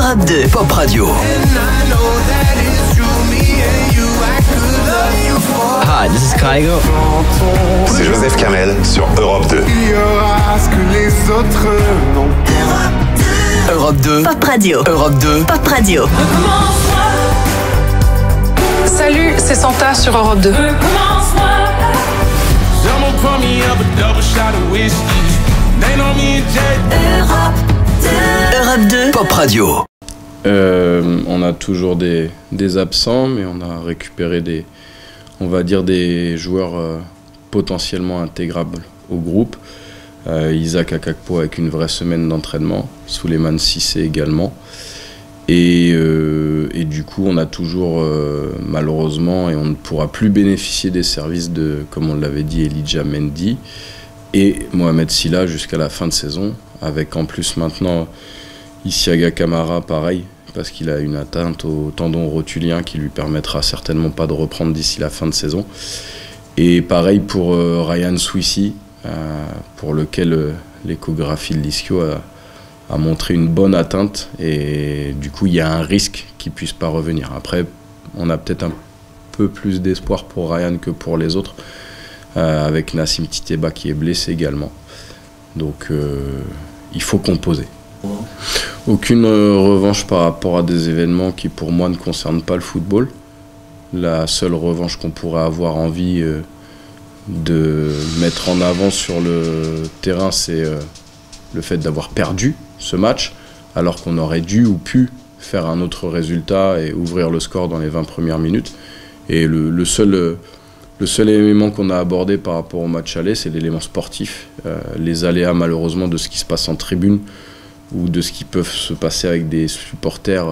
Europe 2 Pop Radio. Hi, this is Kygo. C'est Joseph Kamel sur Europe 2. Europe 2 Pop Radio. Europe 2 Pop Radio. Salut, c'est Santa sur Europe 2. Europe 2 Pop Radio. On a toujours des absents, mais on a récupéré des joueurs potentiellement intégrables au groupe. Isaac Akakpo avec une vraie semaine d'entraînement, Souleymane Cissé également. Et du coup, on a toujours, malheureusement, et on ne pourra plus bénéficier des services de, comme on l'avait dit, Elijah Mendy et Mohamed Sylla jusqu'à la fin de saison, avec en plus maintenant Isiaga Kamara, pareil, parce qu'il a une atteinte au tendon rotulien qui lui permettra certainement pas de reprendre d'ici la fin de saison. Et pareil pour Ryan Swissi, pour lequel l'échographie de l'ischio a montré une bonne atteinte, et du coup il y a un risque qu'il ne puisse pas revenir. Après, on a peut-être un peu plus d'espoir pour Ryan que pour les autres, avec Nassim Titeba qui est blessé également. Donc il faut composer. Aucune revanche par rapport à des événements qui pour moi ne concernent pas le football. La seule revanche qu'on pourrait avoir envie de mettre en avant sur le terrain, c'est le fait d'avoir perdu ce match, alors qu'on aurait dû ou pu faire un autre résultat et ouvrir le score dans les 20 premières minutes. Et le seul élément qu'on a abordé par rapport au match aller, c'est l'élément sportif. Les aléas malheureusement de ce qui se passe en tribune, ou de ce qui peut se passer avec des supporters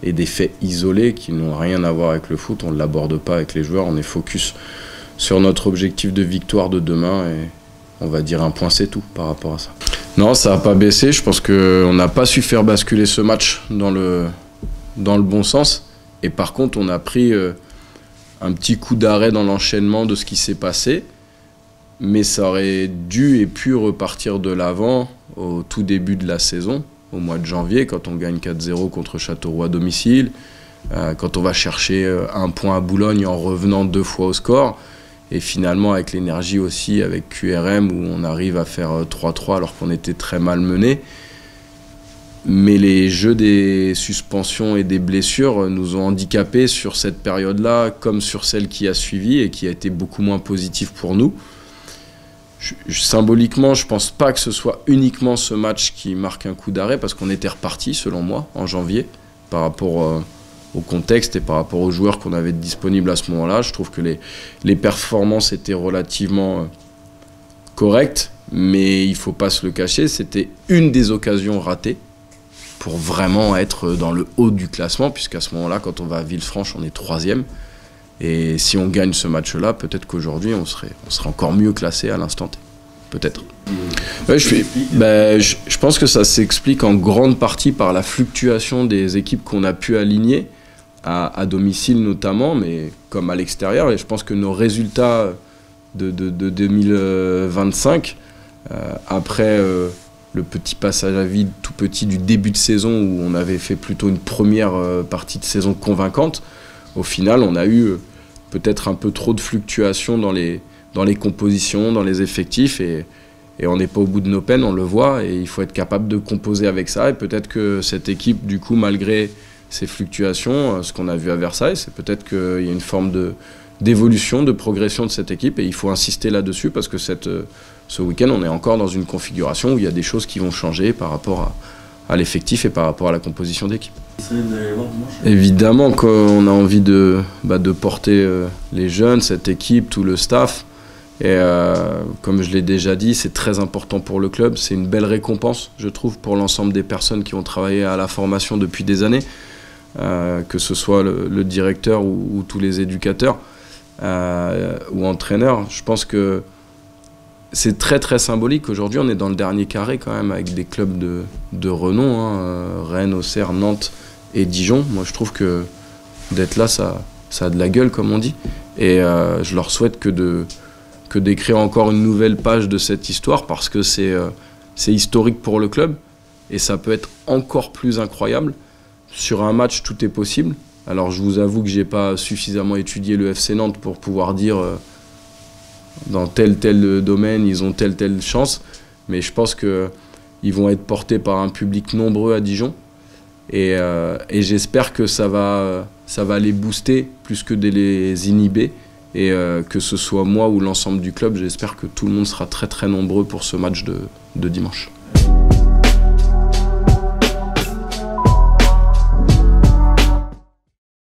et des faits isolés qui n'ont rien à voir avec le foot. On ne l'aborde pas avec les joueurs, on est focus sur notre objectif de victoire de demain, et on va dire un point c'est tout par rapport à ça. Non, ça n'a pas baissé, je pense qu'on n'a pas su faire basculer ce match dans le bon sens, et par contre on a pris un petit coup d'arrêt dans l'enchaînement de ce qui s'est passé, mais ça aurait dû et pu repartir de l'avant au tout début de la saison, au mois de janvier, quand on gagne 4-0 contre Châteauroux à domicile, quand on va chercher un point à Boulogne en revenant 2 fois au score, et finalement avec l'énergie aussi avec QRM où on arrive à faire 3-3 alors qu'on était très mal mené. Mais les jeux des suspensions et des blessures nous ont handicapés sur cette période-là, comme sur celle qui a suivi et qui a été beaucoup moins positive pour nous. Symboliquement, je ne pense pas que ce soit uniquement ce match qui marque un coup d'arrêt, parce qu'on était reparti, selon moi, en janvier, par rapport au contexte et par rapport aux joueurs qu'on avait disponibles à ce moment-là. Je trouve que les performances étaient relativement correctes, mais il ne faut pas se le cacher, c'était une des occasions ratées pour vraiment être dans le haut du classement, puisqu'à ce moment-là, quand on va à Villefranche, on est 3e. Et si on gagne ce match-là, peut-être qu'aujourd'hui, on serait encore mieux classé à l'instant T. Peut-être. Ouais, je pense que ça s'explique en grande partie par la fluctuation des équipes qu'on a pu aligner, à domicile notamment, mais comme à l'extérieur. Et je pense que nos résultats de 2025, après le petit passage à vide tout petit du début de saison, où on avait fait plutôt une première partie de saison convaincante, au final, on a eu peut-être un peu trop de fluctuations dans les compositions, dans les effectifs, et on n'est pas au bout de nos peines, on le voit, et il faut être capable de composer avec ça. Et peut-être que cette équipe, du coup, malgré ces fluctuations, ce qu'on a vu à Versailles, c'est peut-être qu'il y a une forme d'évolution, de progression de cette équipe, et il faut insister là-dessus, parce que ce week-end, on est encore dans une configuration où il y a des choses qui vont changer par rapport à l'effectif et par rapport à la composition d'équipe. Évidemment qu'on a envie de porter les jeunes, cette équipe, tout le staff. Et comme je l'ai déjà dit, c'est très important pour le club. C'est une belle récompense, je trouve, pour l'ensemble des personnes qui ont travaillé à la formation depuis des années, que ce soit le directeur ou tous les éducateurs ou entraîneurs. Je pense que c'est très très symbolique. Aujourd'hui, on est dans le dernier carré quand même, avec des clubs de renom, Rennes, Auxerre, Nantes et Dijon. Moi, je trouve que d'être là, ça a de la gueule, comme on dit. Et je leur souhaite que d'écrire encore une nouvelle page de cette histoire, parce que c'est historique pour le club, et ça peut être encore plus incroyable, sur un match, tout est possible. Alors je vous avoue que j'ai pas suffisamment étudié le FC Nantes pour pouvoir dire dans tel domaine, ils ont telle chance. Mais je pense qu'ils vont être portés par un public nombreux à Dijon. Et j'espère que ça va les booster plus que de les inhiber. Et que ce soit moi ou l'ensemble du club, j'espère que tout le monde sera très très nombreux pour ce match de dimanche.